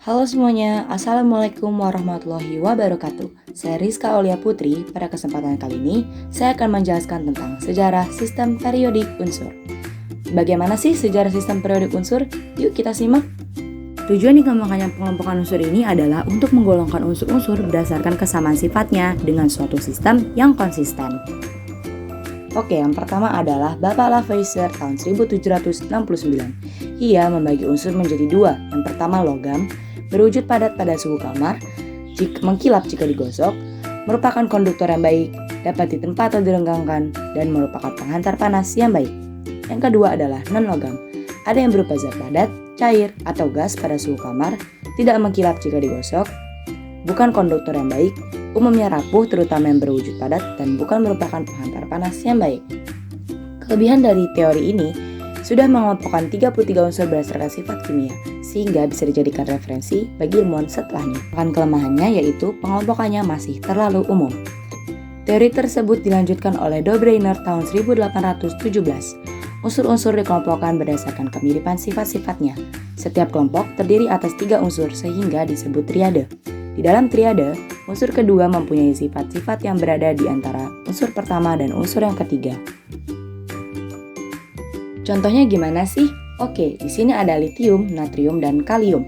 Halo semuanya, Assalamualaikum warahmatullahi wabarakatuh. Saya Rizka Aulia Putri. Pada kesempatan kali ini, saya akan menjelaskan tentang sejarah sistem periodik unsur. Bagaimana sih sejarah sistem periodik unsur? Yuk kita simak. Tujuan dikembangkannya pengelompokan unsur ini adalah untuk menggolongkan unsur-unsur berdasarkan kesamaan sifatnya dengan suatu sistem yang konsisten. Oke, yang pertama adalah Bapak Lavoisier tahun 1769. Ia membagi unsur menjadi dua. Yang pertama logam, berwujud padat pada suhu kamar, mengkilap jika digosok, merupakan konduktor yang baik, dapat ditempa atau direnggangkan, dan merupakan penghantar panas yang baik. Yang kedua adalah non-logam, ada yang berupa zat padat, cair, atau gas pada suhu kamar, tidak mengkilap jika digosok, bukan konduktor yang baik, umumnya rapuh terutama yang berwujud padat, dan bukan merupakan penghantar panas yang baik. Kelebihan dari teori ini sudah mengelompokkan 33 unsur berdasarkan sifat kimia, sehingga bisa dijadikan referensi bagi ilmuwan setelahnya. Bahkan kelemahannya yaitu pengelompokannya masih terlalu umum. Teori tersebut dilanjutkan oleh Dobreiner tahun 1817. Unsur-unsur dikelompokkan berdasarkan kemiripan sifat-sifatnya. Setiap kelompok terdiri atas 3 unsur sehingga disebut triade. Di dalam triade, unsur kedua mempunyai sifat-sifat yang berada di antara unsur pertama dan unsur yang ketiga. Contohnya gimana sih? Oke, di sini ada litium, natrium, dan kalium.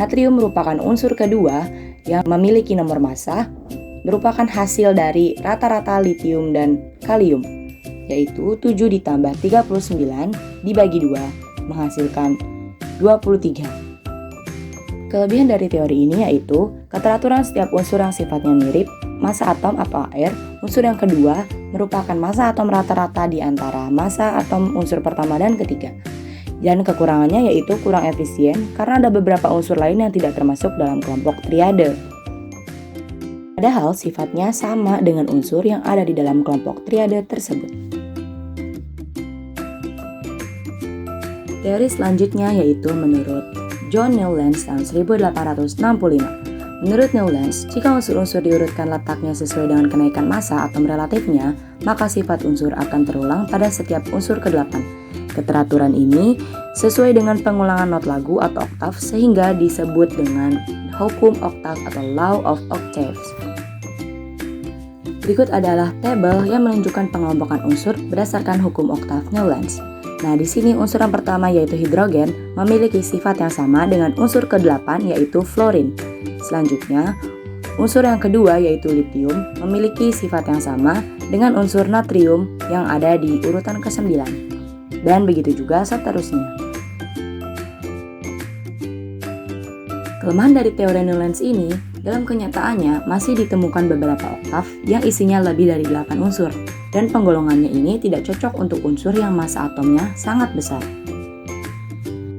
Natrium merupakan unsur kedua yang memiliki nomor massa, merupakan hasil dari rata-rata litium dan kalium, yaitu 7 ditambah 39 dibagi 2, menghasilkan 23. Kelebihan dari teori ini yaitu keteraturan setiap unsur yang sifatnya mirip, massa atom atau air. Unsur yang kedua merupakan massa atom rata-rata di antara massa atom unsur pertama dan ketiga. Dan kekurangannya yaitu kurang efisien karena ada beberapa unsur lain yang tidak termasuk dalam kelompok triade. Padahal sifatnya sama dengan unsur yang ada di dalam kelompok triade tersebut. Teori selanjutnya yaitu menurut John Newlands tahun 1865. Menurut Newlands, jika unsur-unsur diurutkan letaknya sesuai dengan kenaikan massa atom relatifnya, maka sifat unsur akan terulang pada setiap unsur ke-8. Keteraturan ini sesuai dengan pengulangan not lagu atau oktav sehingga disebut dengan hukum oktav atau law of octaves. Berikut adalah tabel yang menunjukkan pengelompokan unsur berdasarkan hukum oktav Newlands. Nah, di sini unsur yang pertama yaitu hidrogen memiliki sifat yang sama dengan unsur ke-8 yaitu fluorine. Selanjutnya, unsur yang kedua yaitu lithium memiliki sifat yang sama dengan unsur natrium yang ada di urutan ke-9. Dan begitu juga seterusnya. Kelemahan dari teori Newlands ini, dalam kenyataannya masih ditemukan beberapa oktav yang isinya lebih dari 8 unsur. Dan penggolongannya ini tidak cocok untuk unsur yang massa atomnya sangat besar.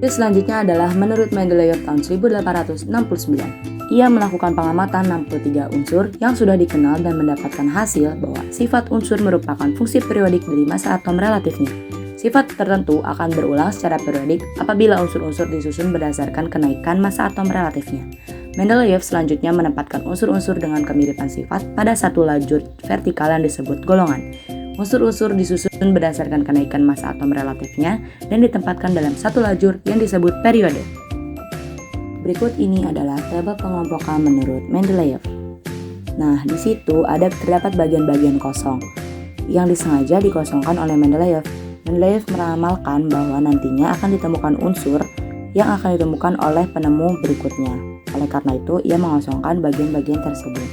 Terus selanjutnya adalah menurut Mendeleev tahun 1869. Ia melakukan pengamatan 63 unsur yang sudah dikenal dan mendapatkan hasil bahwa sifat unsur merupakan fungsi periodik dari massa atom relatifnya. Sifat tertentu akan berulang secara periodik apabila unsur-unsur disusun berdasarkan kenaikan massa atom relatifnya. Mendeleev selanjutnya menempatkan unsur-unsur dengan kemiripan sifat pada satu lajur vertikal yang disebut golongan. Unsur-unsur disusun berdasarkan kenaikan massa atom relatifnya dan ditempatkan dalam satu lajur yang disebut periode. Berikut ini adalah tabel pengelompokan menurut Mendeleev. Nah, di situ terdapat bagian-bagian kosong yang disengaja dikosongkan oleh Mendeleev. Mendeleev meramalkan bahwa nantinya akan ditemukan unsur yang akan ditemukan oleh penemu berikutnya. Oleh karena itu, ia mengosongkan bagian-bagian tersebut.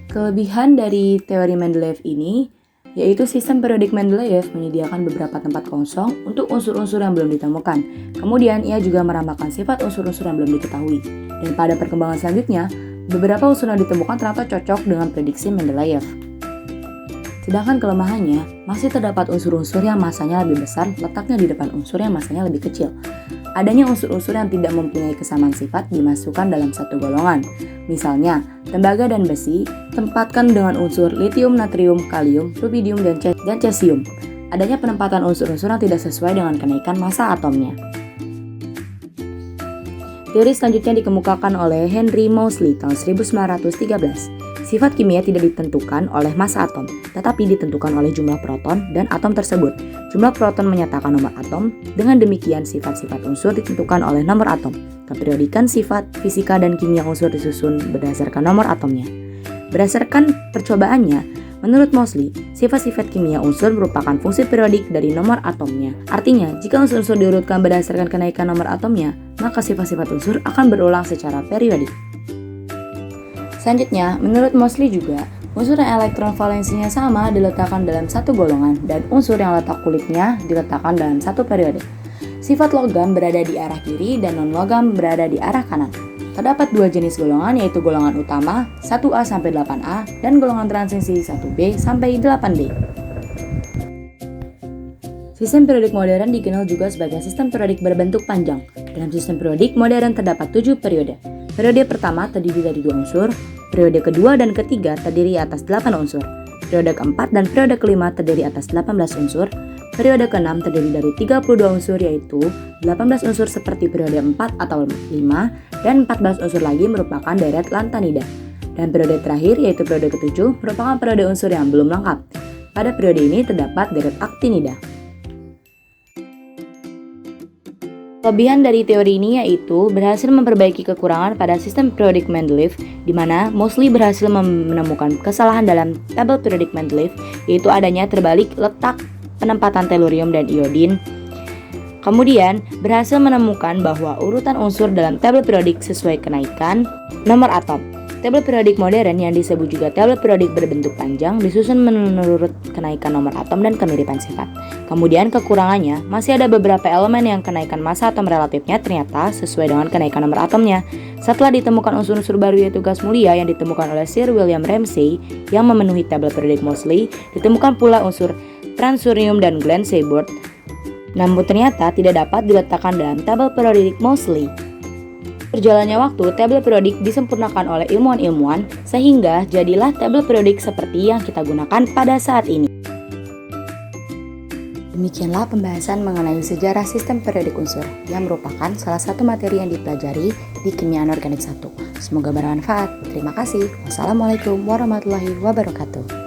Kelebihan dari teori Mendeleev ini yaitu sistem periodik Mendeleev menyediakan beberapa tempat kosong untuk unsur-unsur yang belum ditemukan. Kemudian, ia juga meramalkan sifat unsur-unsur yang belum diketahui. Dan pada perkembangan selanjutnya, beberapa unsur yang ditemukan ternyata cocok dengan prediksi Mendeleev. Sedangkan kelemahannya, masih terdapat unsur-unsur yang massanya lebih besar letaknya di depan unsur yang massanya lebih kecil. Adanya unsur-unsur yang tidak mempunyai kesamaan sifat dimasukkan dalam satu golongan. Misalnya, tembaga dan besi tempatkan dengan unsur litium, natrium, kalium, rubidium, dan cesium. Adanya penempatan unsur-unsur yang tidak sesuai dengan kenaikan massa atomnya. Teori selanjutnya dikemukakan oleh Henry Moseley tahun 1913. Sifat kimia tidak ditentukan oleh massa atom, tetapi ditentukan oleh jumlah proton dan atom tersebut. Jumlah proton menyatakan nomor atom, dengan demikian sifat-sifat unsur ditentukan oleh nomor atom. Keperiodikan sifat, fisika, dan kimia unsur disusun berdasarkan nomor atomnya. Berdasarkan percobaannya, menurut Moseley, sifat-sifat kimia unsur merupakan fungsi periodik dari nomor atomnya. Artinya, jika unsur-unsur diurutkan berdasarkan kenaikan nomor atomnya, maka sifat-sifat unsur akan berulang secara periodik. Selanjutnya, menurut Moseley juga, unsur yang elektron valensinya sama diletakkan dalam satu golongan dan unsur yang letak kuliknya diletakkan dalam satu periode. Sifat logam berada di arah kiri dan non-logam berada di arah kanan. Terdapat dua jenis golongan, yaitu golongan utama 1A sampai 8A dan golongan transisi 1B sampai 8B. Sistem periodik modern dikenal juga sebagai sistem periodik berbentuk panjang. Dalam sistem periodik modern terdapat 7 periode. Periode pertama terdiri dari 2 unsur, periode kedua dan ketiga terdiri atas 8 unsur, periode keempat dan periode kelima terdiri atas 18 unsur, periode keenam terdiri dari 32 unsur yaitu 18 unsur seperti periode 4 atau 5 dan 14 unsur lagi merupakan deret lantanida. Dan periode terakhir yaitu periode ketujuh merupakan periode unsur yang belum lengkap. Pada periode ini terdapat deret aktinida. Kelebihan dari teori ini yaitu berhasil memperbaiki kekurangan pada sistem periodik Mendeleev, di mana Moseley berhasil menemukan kesalahan dalam tabel periodik Mendeleev, yaitu adanya terbalik letak penempatan tellurium dan iodin. Kemudian berhasil menemukan bahwa urutan unsur dalam tabel periodik sesuai kenaikan nomor atom. Tabel periodik modern yang disebut juga tabel periodik berbentuk panjang disusun menurut kenaikan nomor atom dan kemiripan sifat. Kemudian kekurangannya, masih ada beberapa elemen yang kenaikan massa atom relatifnya ternyata sesuai dengan kenaikan nomor atomnya. Setelah ditemukan unsur-unsur baru yaitu gas mulia yang ditemukan oleh Sir William Ramsay yang memenuhi tabel periodik Moseley, ditemukan pula unsur transurium dan Glenn Seaborg, namun ternyata tidak dapat diletakkan dalam tabel periodik Moseley. Berjalannya waktu, tabel periodik disempurnakan oleh ilmuwan-ilmuwan sehingga jadilah tabel periodik seperti yang kita gunakan pada saat ini. Demikianlah pembahasan mengenai sejarah sistem periodik unsur yang merupakan salah satu materi yang dipelajari di Kimia Anorganik 1. Semoga bermanfaat. Terima kasih. Wassalamualaikum warahmatullahi wabarakatuh.